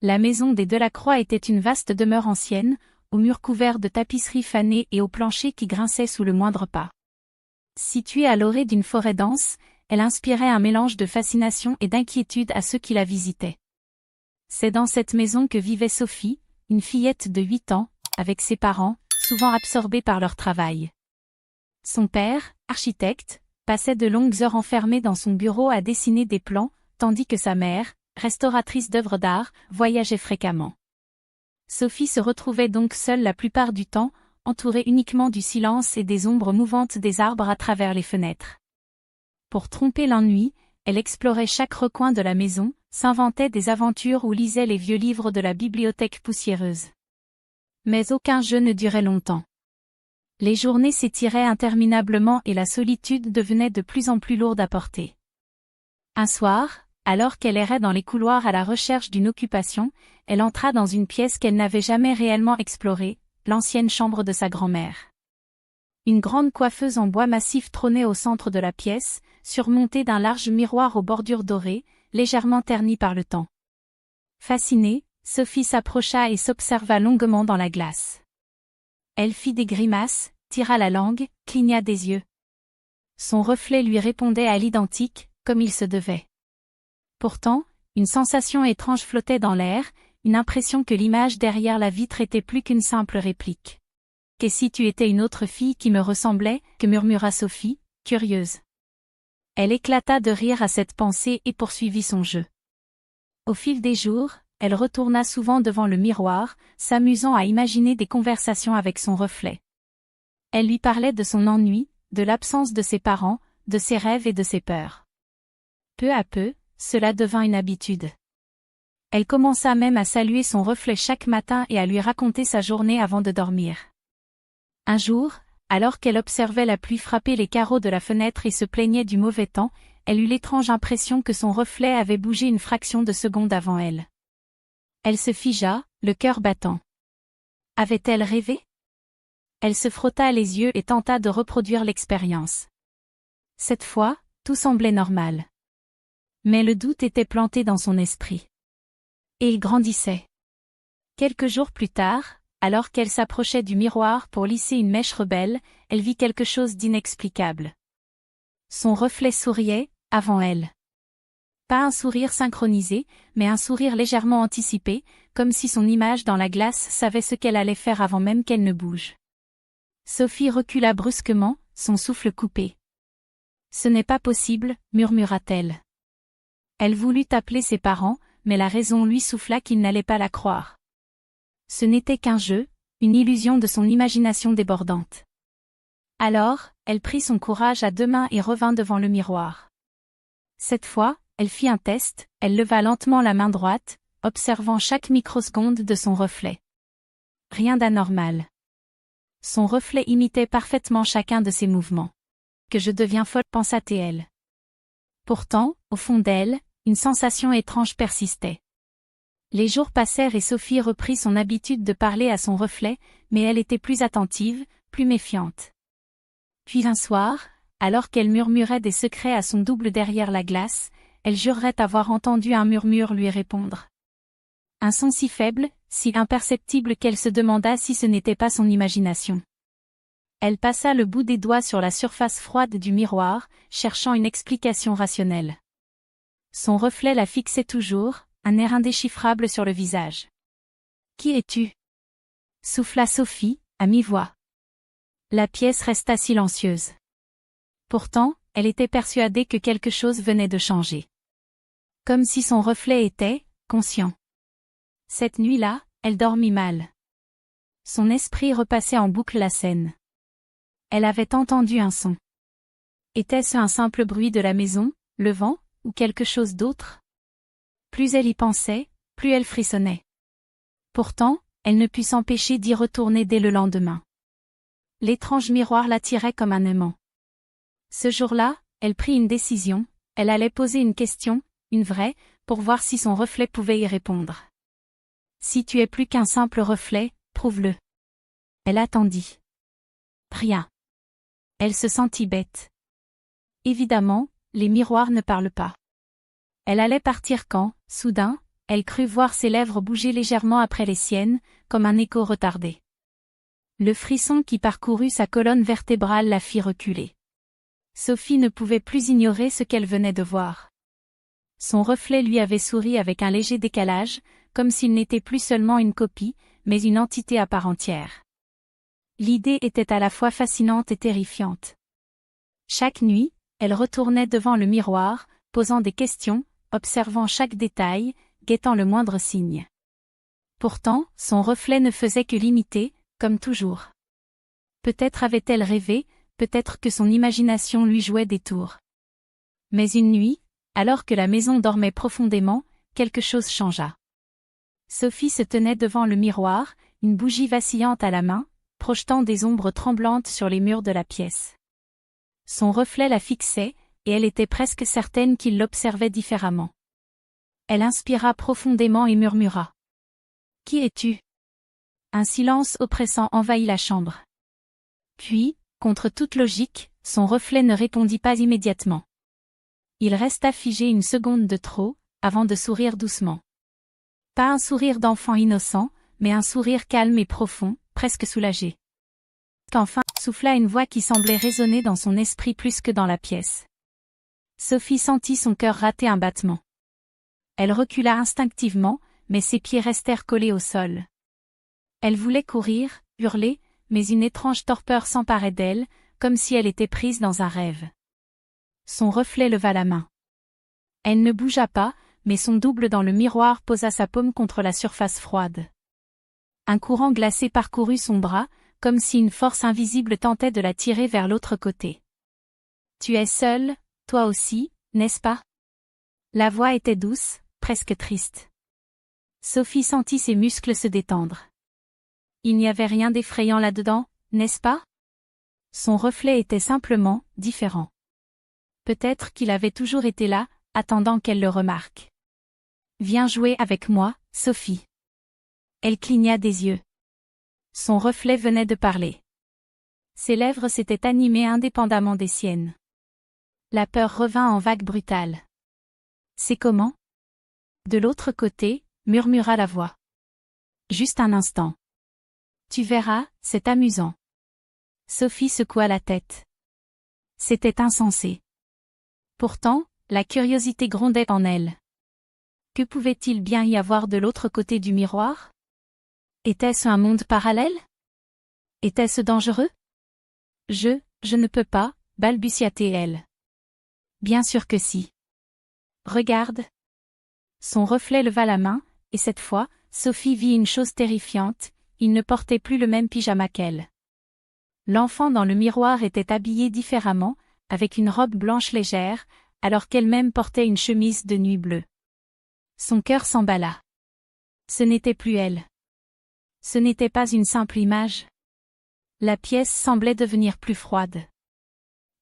La maison des Delacroix était une vaste demeure ancienne, aux murs couverts de tapisseries fanées et au plancher qui grinçait sous le moindre pas. Située à l'orée d'une forêt dense, elle inspirait un mélange de fascination et d'inquiétude à ceux qui la visitaient. C'est dans cette maison que vivait Sophie, une fillette de 8 ans, avec ses parents, souvent absorbés par leur travail. Son père, architecte, passait de longues heures enfermé dans son bureau à dessiner des plans, tandis que sa mère, restauratrice d'œuvres d'art, voyageait fréquemment. Sophie se retrouvait donc seule la plupart du temps, entourée uniquement du silence et des ombres mouvantes des arbres à travers les fenêtres. Pour tromper l'ennui, elle explorait chaque recoin de la maison, s'inventait des aventures ou lisait les vieux livres de la bibliothèque poussiéreuse. Mais aucun jeu ne durait longtemps. Les journées s'étiraient interminablement et la solitude devenait de plus en plus lourde à porter. Un soir, alors qu'elle errait dans les couloirs à la recherche d'une occupation, elle entra dans une pièce qu'elle n'avait jamais réellement explorée, l'ancienne chambre de sa grand-mère. Une grande coiffeuse en bois massif trônait au centre de la pièce, surmontée d'un large miroir aux bordures dorées, légèrement terni par le temps. Fascinée, Sophie s'approcha et s'observa longuement dans la glace. Elle fit des grimaces, tira la langue, cligna des yeux. Son reflet lui répondait à l'identique, comme il se devait. Pourtant, une sensation étrange flottait dans l'air, une impression que l'image derrière la vitre était plus qu'une simple réplique. « Et si tu étais une autre fille qui me ressemblait ?» que murmura Sophie, curieuse. Elle éclata de rire à cette pensée et poursuivit son jeu. Au fil des jours, elle retourna souvent devant le miroir, s'amusant à imaginer des conversations avec son reflet. Elle lui parlait de son ennui, de l'absence de ses parents, de ses rêves et de ses peurs. Peu à peu, cela devint une habitude. Elle commença même à saluer son reflet chaque matin et à lui raconter sa journée avant de dormir. Un jour, alors qu'elle observait la pluie frapper les carreaux de la fenêtre et se plaignait du mauvais temps, elle eut l'étrange impression que son reflet avait bougé une fraction de seconde avant elle. Elle se figea, le cœur battant. Avait-elle rêvé? Elle se frotta les yeux et tenta de reproduire l'expérience. Cette fois, tout semblait normal. Mais le doute était planté dans son esprit. Et il grandissait. Quelques jours plus tard, alors qu'elle s'approchait du miroir pour lisser une mèche rebelle, elle vit quelque chose d'inexplicable. Son reflet souriait, avant elle. Pas un sourire synchronisé, mais un sourire légèrement anticipé, comme si son image dans la glace savait ce qu'elle allait faire avant même qu'elle ne bouge. Sophie recula brusquement, son souffle coupé. « Ce n'est pas possible, murmura-t-elle. Elle voulut appeler ses parents, mais la raison lui souffla qu'il n'allait pas la croire. Ce n'était qu'un jeu, une illusion de son imagination débordante. Alors, elle prit son courage à 2 mains et revint devant le miroir. Cette fois, elle fit un test, elle leva lentement la main droite, observant chaque microseconde de son reflet. Rien d'anormal. Son reflet imitait parfaitement chacun de ses mouvements. « Que je deviens folle » pensa-t-elle. Pourtant, au fond d'elle, une sensation étrange persistait. Les jours passèrent et Sophie reprit son habitude de parler à son reflet, mais elle était plus attentive, plus méfiante. Puis un soir, alors qu'elle murmurait des secrets à son double derrière la glace, elle jurerait avoir entendu un murmure lui répondre. Un son si faible, si imperceptible qu'elle se demanda si ce n'était pas son imagination. Elle passa le bout des doigts sur la surface froide du miroir, cherchant une explication rationnelle. Son reflet la fixait toujours, un air indéchiffrable sur le visage. « Qui es-tu » souffla Sophie, à mi-voix. La pièce resta silencieuse. Pourtant, elle était persuadée que quelque chose venait de changer. Comme si son reflet était conscient. Cette nuit-là, elle dormit mal. Son esprit repassait en boucle la scène. Elle avait entendu un son. Était-ce un simple bruit de la maison, le vent, ou quelque chose d'autre? Plus elle y pensait, plus elle frissonnait. Pourtant, elle ne put s'empêcher d'y retourner dès le lendemain. L'étrange miroir l'attirait comme un aimant. Ce jour-là, elle prit une décision, elle allait poser une question, une vraie, pour voir si son reflet pouvait y répondre. « Si tu es plus qu'un simple reflet, prouve-le. » Elle attendit. Rien. Elle se sentit bête. Évidemment, les miroirs ne parlent pas. Elle allait partir quand, soudain, Elle crut voir ses lèvres bouger légèrement après les siennes, comme un écho retardé. Le frisson qui parcourut sa colonne vertébrale la fit reculer. Sophie ne pouvait plus ignorer ce qu'elle venait de voir. Son reflet lui avait souri avec un léger décalage, comme s'il n'était plus seulement une copie, mais une entité à part entière. L'idée était à la fois fascinante et terrifiante. Chaque nuit, elle retournait devant le miroir, posant des questions, observant chaque détail, guettant le moindre signe. Pourtant, son reflet ne faisait que l'imiter, comme toujours. Peut-être avait-elle rêvé, peut-être que son imagination lui jouait des tours. Mais une nuit, alors que la maison dormait profondément, quelque chose changea. Sophie se tenait devant le miroir, une bougie vacillante à la main, projetant des ombres tremblantes sur les murs de la pièce. Son reflet la fixait, et elle était presque certaine qu'il l'observait différemment. Elle inspira profondément et murmura. « Qui es-tu » Un silence oppressant envahit la chambre. Puis, contre toute logique, son reflet ne répondit pas immédiatement. Il resta figé une seconde de trop, avant de sourire doucement. Pas un sourire d'enfant innocent, mais un sourire calme et profond, presque soulagé. Qu'enfin, souffla une voix qui semblait résonner dans son esprit plus que dans la pièce. Sophie sentit son cœur rater un battement. Elle recula instinctivement, mais ses pieds restèrent collés au sol. Elle voulait courir, hurler, mais une étrange torpeur s'emparait d'elle, comme si elle était prise dans un rêve. Son reflet leva la main. Elle ne bougea pas, mais son double dans le miroir posa sa paume contre la surface froide. Un courant glacé parcourut son bras, comme si une force invisible tentait de la tirer vers l'autre côté. « Tu es seule, toi aussi, n'est-ce pas ?» La voix était douce, presque triste. Sophie sentit ses muscles se détendre. Il n'y avait rien d'effrayant là-dedans, n'est-ce pas? Son reflet était simplement différent. Peut-être qu'il avait toujours été là, attendant qu'elle le remarque. « Viens jouer avec moi, Sophie. » Elle cligna des yeux. Son reflet venait de parler. Ses lèvres s'étaient animées indépendamment des siennes. La peur revint en vagues brutales. « C'est comment ?» De l'autre côté, murmura la voix. « Juste un instant. Tu verras, c'est amusant. » Sophie secoua la tête. C'était insensé. Pourtant, la curiosité grondait en elle. Que pouvait-il bien y avoir de l'autre côté du miroir? Était-ce un monde parallèle? Était-ce dangereux? Je ne peux pas, balbutia-t-elle. Bien sûr que si. Regarde. Son reflet leva la main, et cette fois, Sophie vit une chose terrifiante, il ne portait plus le même pyjama qu'elle. L'enfant dans le miroir était habillé différemment, avec une robe blanche légère, alors qu'elle-même portait une chemise de nuit bleue. Son cœur s'emballa. Ce n'était plus elle. Ce n'était pas une simple image. La pièce semblait devenir plus froide.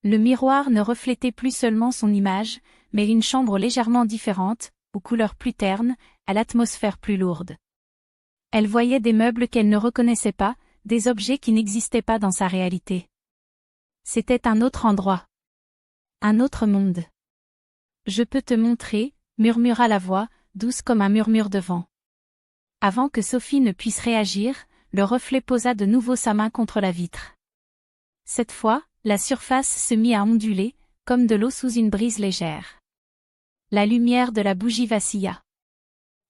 Le miroir ne reflétait plus seulement son image, mais une chambre légèrement différente, aux couleurs plus ternes, à l'atmosphère plus lourde. Elle voyait des meubles qu'elle ne reconnaissait pas, des objets qui n'existaient pas dans sa réalité. C'était un autre endroit. Un autre monde. « Je peux te montrer » murmura la voix, douce comme un murmure de vent. Avant que Sophie ne puisse réagir, le reflet posa de nouveau sa main contre la vitre. Cette fois, la surface se mit à onduler, comme de l'eau sous une brise légère. La lumière de la bougie vacilla.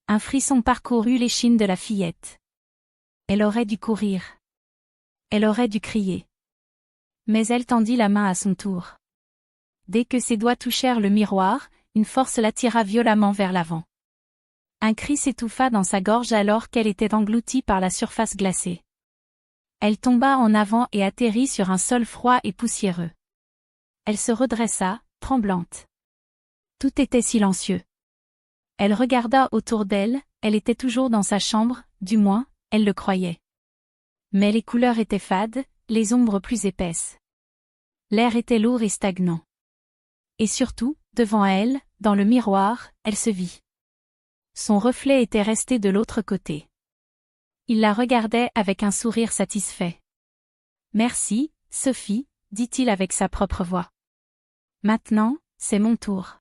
Un frisson parcourut l'échine de la fillette. Elle aurait dû courir. Elle aurait dû crier. Mais elle tendit la main à son tour. Dès que ses doigts touchèrent le miroir, une force l'attira violemment vers l'avant. Un cri s'étouffa dans sa gorge alors qu'elle était engloutie par la surface glacée. Elle tomba en avant et atterrit sur un sol froid et poussiéreux. Elle se redressa, tremblante. Tout était silencieux. Elle regarda autour d'elle, elle était toujours dans sa chambre, du moins, elle le croyait. Mais les couleurs étaient fades, les ombres plus épaisses. L'air était lourd et stagnant. Et surtout, devant elle, dans le miroir, elle se vit. Son reflet était resté de l'autre côté. Il la regardait avec un sourire satisfait. « Merci, Sophie, » dit-il avec sa propre voix. « Maintenant, c'est mon tour. »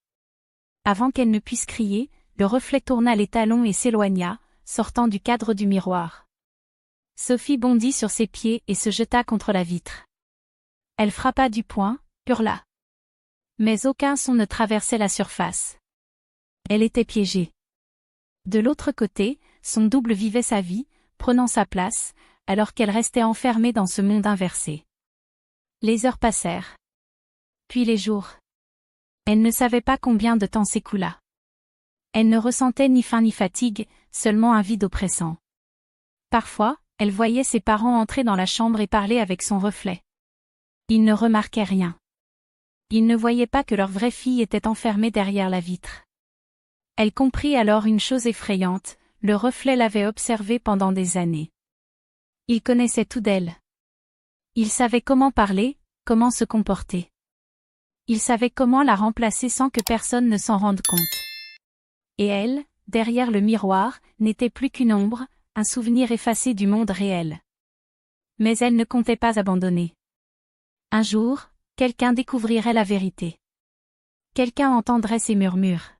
Avant qu'elle ne puisse crier, le reflet tourna les talons et s'éloigna, sortant du cadre du miroir. Sophie bondit sur ses pieds et se jeta contre la vitre. Elle frappa du poing, hurla. Mais aucun son ne traversait la surface. Elle était piégée. De l'autre côté, son double vivait sa vie, prenant sa place, alors qu'elle restait enfermée dans ce monde inversé. Les heures passèrent. Puis les jours. Elle ne savait pas combien de temps s'écoula. Elle ne ressentait ni faim ni fatigue, seulement un vide oppressant. Parfois, elle voyait ses parents entrer dans la chambre et parler avec son reflet. Ils ne remarquaient rien. Ils ne voyaient pas que leur vraie fille était enfermée derrière la vitre. Elle comprit alors une chose effrayante, le reflet l'avait observée pendant des années. Il connaissait tout d'elle. Il savait comment parler, comment se comporter. Il savait comment la remplacer sans que personne ne s'en rende compte. Et elle, derrière le miroir, n'était plus qu'une ombre, un souvenir effacé du monde réel. Mais elle ne comptait pas abandonner. Un jour, quelqu'un découvrirait la vérité. Quelqu'un entendrait ses murmures.